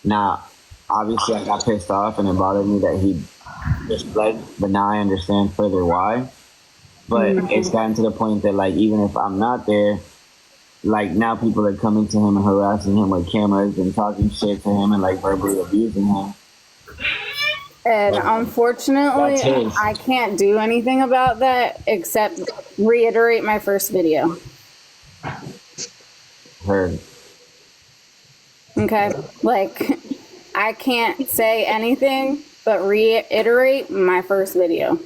Now, obviously, I got pissed off and it bothered me that he just fled, but now I understand further why. But it's gotten to the point that, like, even if I'm not there, like, now people are coming to him and harassing him with cameras and talking shit to him and, like, verbally abusing him. And unfortunately, That's his. I can't do anything about that except reiterate my first video. Heard. Okay? Like, I can't say anything but reiterate my first video.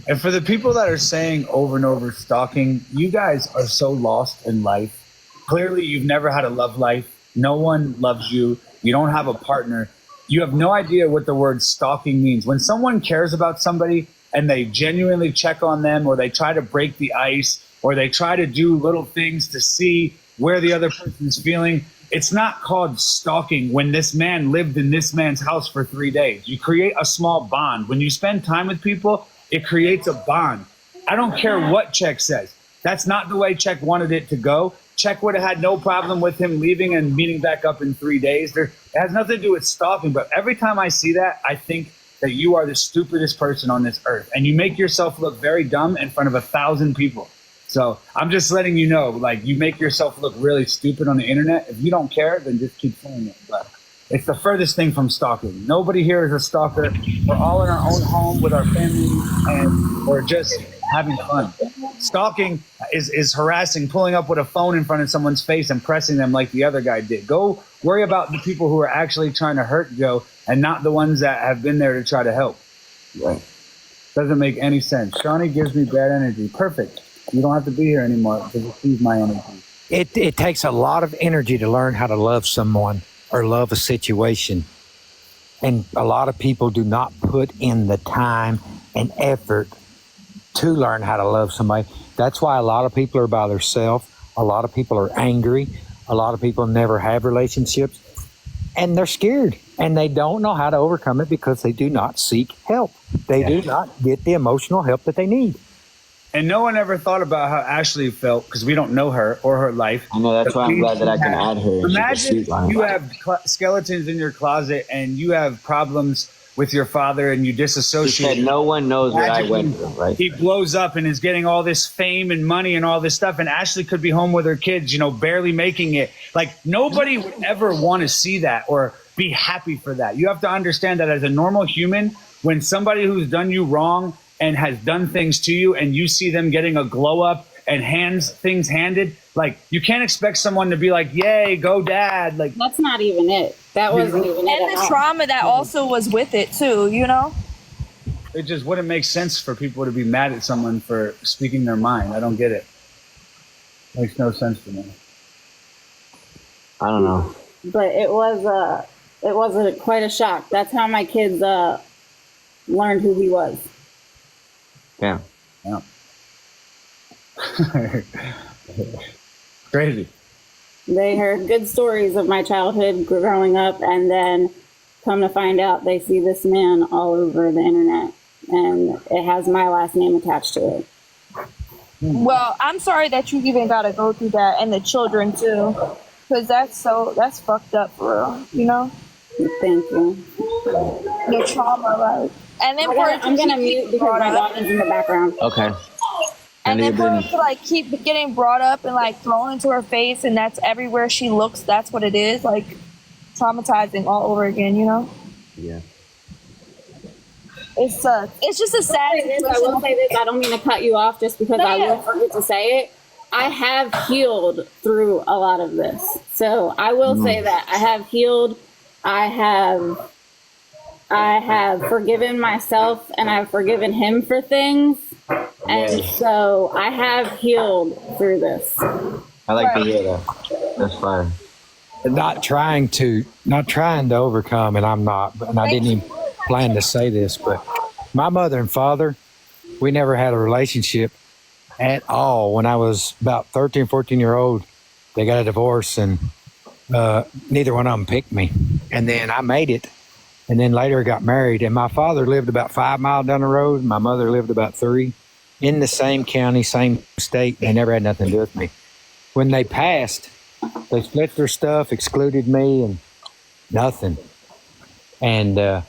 And for the people that are saying over and over stalking, you guys are so lost in life. Clearly, you've never had a love life. No one loves you. You don't have a partner. You have no idea what the word stalking means. When someone cares about somebody and they genuinely check on them, or they try to break the ice, or they try to do little things to see where the other person's feeling, it's not called stalking. When this man lived in this man's house for 3 days, you create a small bond. When you spend time with people, it creates a bond. I don't care what Czech says. That's not the way Czech wanted it to go. Czech would have had no problem with him leaving and meeting back up in 3 days. It has nothing to do with stalking, but every time I see that, I think that you are the stupidest person on this earth, and you make yourself look very dumb in front of 1,000 people. So I'm just letting you know, like, you make yourself look really stupid on the internet. If you don't care, then just keep saying it. But it's the furthest thing from stalking. Nobody here is a stalker. We're all in our own home with our family, and we're just having fun. Stalking is harassing, pulling up with a phone in front of someone's face and pressing them like the other guy did. Go worry about the people who are actually trying to hurt Joe and not the ones that have been there to try to help. Right. Doesn't make any sense. Shawnee gives me bad energy. Perfect. You don't have to be here anymore to receive my energy. It takes a lot of energy to learn how to love someone or love a situation. And a lot of people do not put in the time and effort to learn how to love somebody. That's why a lot of people are by themselves. A lot of people are angry. A lot of people never have relationships. And they're scared. And they don't know how to overcome it because they do not seek help. They do not get the emotional help that they need. And no one ever thought about how Ashley felt, because we don't know her or her life. I know, that's why I'm glad that I can add her. Imagine you have skeletons in your closet and you have problems with your father and you disassociate. Said no one knows what I went through, right? He blows up and is getting all this fame and money and all this stuff, and Ashley could be home with her kids, you know, barely making it. Like, nobody would ever want to see that or be happy for that. You have to understand that as a normal human, when somebody who's done you wrong and has done things to you and you see them getting a glow up and things handed, like, you can't expect someone to be like, yay, go dad. Like, That's not even it. That wasn't even it. And the trauma that also was with it too, you know? it just wouldn't make sense for people to be mad at someone for speaking their mind. I don't get it. Makes no sense to me. I don't know. But it was quite a shock. That's how my kids learned who he was. Yeah. Yeah. Crazy. They heard good stories of my childhood growing up, and then come to find out they see this man all over the internet, and it has my last name attached to it. Well, I'm sorry that you even got to go through that, and the children too, because that's fucked up for real, you know? Thank you. The trauma, like, and then I'm gonna mute because my dog is in the background. Okay. And then for her to like keep getting brought up and like thrown into her face, and that's everywhere she looks. That's what it is, like traumatizing all over again. You know? Yeah. It's just a sad. I will say this. I don't mean to cut you off just because I will forget to say it. I have healed through a lot of this, so I will say that I have healed. I have forgiven myself, and I've forgiven him for things. And so I have healed through this. I like to hear that. That's fine. Not trying to overcome, and I'm not, and I didn't even plan to say this, but my mother and father, we never had a relationship at all. When I was about 13, 14 year old, they got a divorce, and neither one of them picked me. And then I made it, and then later got married, and my father lived about 5 miles down the road. My mother lived about 3, in the same county, same state. They never had nothing to do with me. When they passed, They split their stuff, excluded me, and nothing. And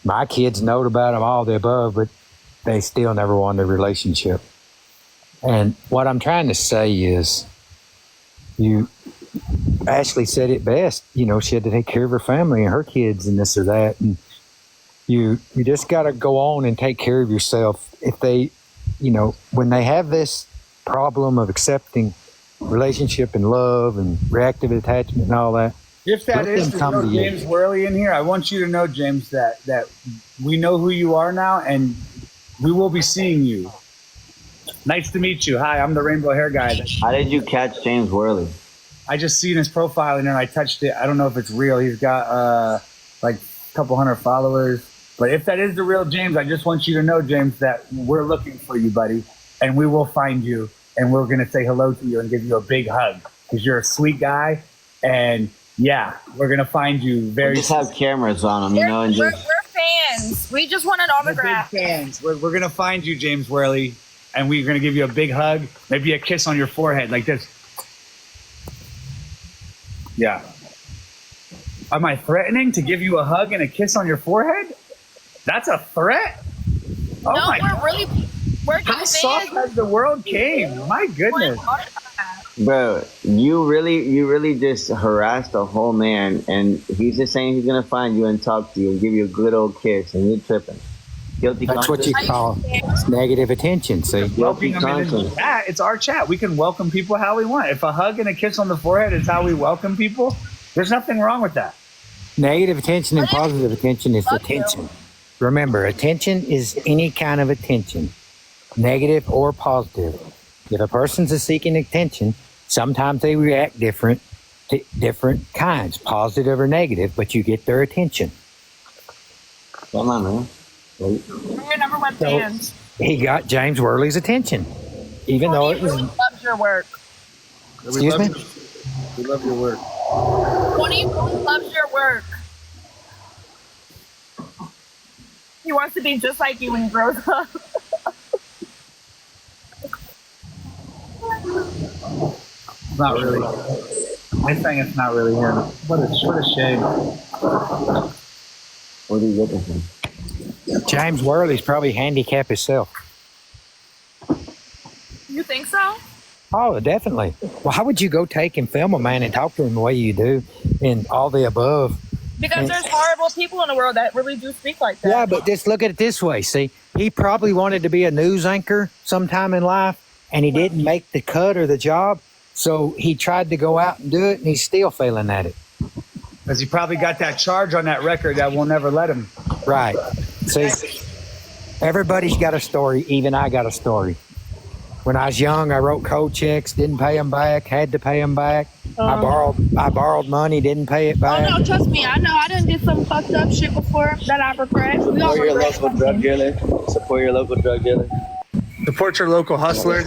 my kids knowed about them, all the above, but they still never wanted a relationship. And what I'm trying to say is, Ashley said it best. You know, she had to take care of her family and her kids and this or that. And you just got to go on and take care of yourself. If they, you know, when they have this problem of accepting relationship and love and reactive attachment and all that. If that is James Worley in here, I want you to know, James, that we know who you are now, and we will be seeing you. Nice to meet you. Hi, I'm the rainbow hair guy. How did you catch James Worley? I just seen his profile and then I touched it. I don't know if it's real. He's got like a couple hundred followers. But if that is the real James, I just want you to know, James, that we're looking for you, buddy, and we will find you, and we're gonna say hello to you and give you a big hug because you're a sweet guy, and yeah, we're gonna find you very. We just have cameras on them, you know, and we're fans. We just want an autograph. We're big fans. We're gonna find you, James Worley, and we're gonna give you a big hug, maybe a kiss on your forehead like this. Yeah. Am I threatening to give you a hug and a kiss on your forehead? That's a threat. Oh no, we're how soft has the world came? My goodness. Bro, you really just harassed a whole man, and he's just saying he's gonna find you and talk to you and give you a good old kiss, and you're tripping. Guilty That's conscience. what you call negative attention. See, Welcoming them into the chat. It's our chat. We can welcome people how we want. If a hug and a kiss on the forehead is how we welcome people, there's nothing wrong with that. negative attention and positive attention is attention. Remember, attention is any kind of attention, negative or positive. If a person's seeking attention, sometimes they react different to different kinds, positive or negative, but you get their attention. Come on, man. We're your number one fans. He got James Worley's attention, even though it was. Really loves your work. Excuse me? We love your work. Tony really loves your work. He wants to be just like you when he grows up. Not really. I think it's not really him. What a shame. What are you looking for? James Worley's probably handicapped himself. You think so? Oh, definitely. Well, how would you go take and film a man and talk to him the way you do and all the above? Because there's horrible people in the world that really do speak like that. Yeah, but just look at it this way. See, he probably wanted to be a news anchor sometime in life, and he didn't make the cut or the job. So he tried to go out and do it, and he's still failing at it. Because he probably got that charge on that record that will never let him. Right. See, everybody's got a story. Even I got a story. When I was young, I wrote cold checks, didn't pay them back, had to pay them back. I borrowed money, didn't pay it back. Oh no, trust me, I know I done did some fucked up shit before that I regret. We all Support your regret local drug dealer. Support your local drug dealer. Support your local hustler.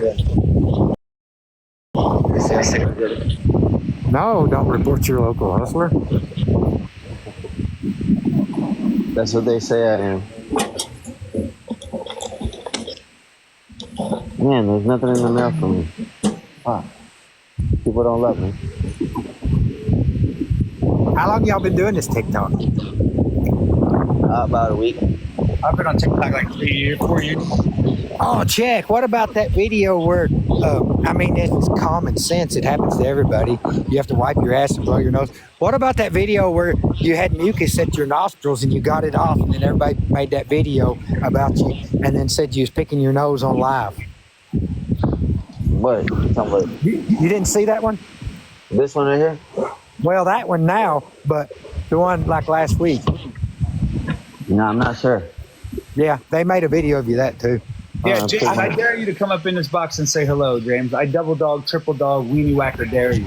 No, don't report your local hustler. That's what they say I am. Man, there's nothing in the mail for me. Wow. People don't love me. How long y'all been doing this TikTok? About a week. I've been on TikTok like 4 years. Oh, check. What about that video where, I mean, it's common sense. It happens to everybody. You have to wipe your ass and blow your nose. What about that video where you had mucus at your nostrils and you got it off, and then everybody made that video about you and then said you was picking your nose on live? What? You didn't see that one? This one right here? Well, that one now, but the one like last week. No, I'm not sure. Yeah, they made a video of you that too. Yeah, James, I dare you to come up in this box and say hello, James. I double dog, triple dog, weenie whacker dare you.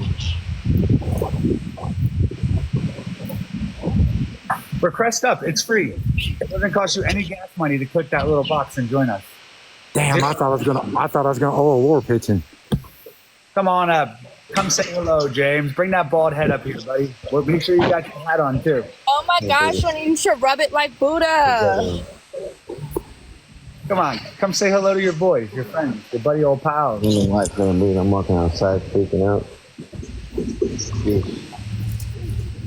Request up. It's free. It doesn't cost you any gas money to click that little box and join us. Damn, I thought I was gonna war pitching. Come on up. Come say hello, James. Bring that bald head up here, buddy. Well, make sure you got your hat on too. Oh my gosh, Tony, you should rub it like Buddha. Come on. Come say hello to your boys, your friends, your buddy old pals. I'm walking outside freaking out. Peace.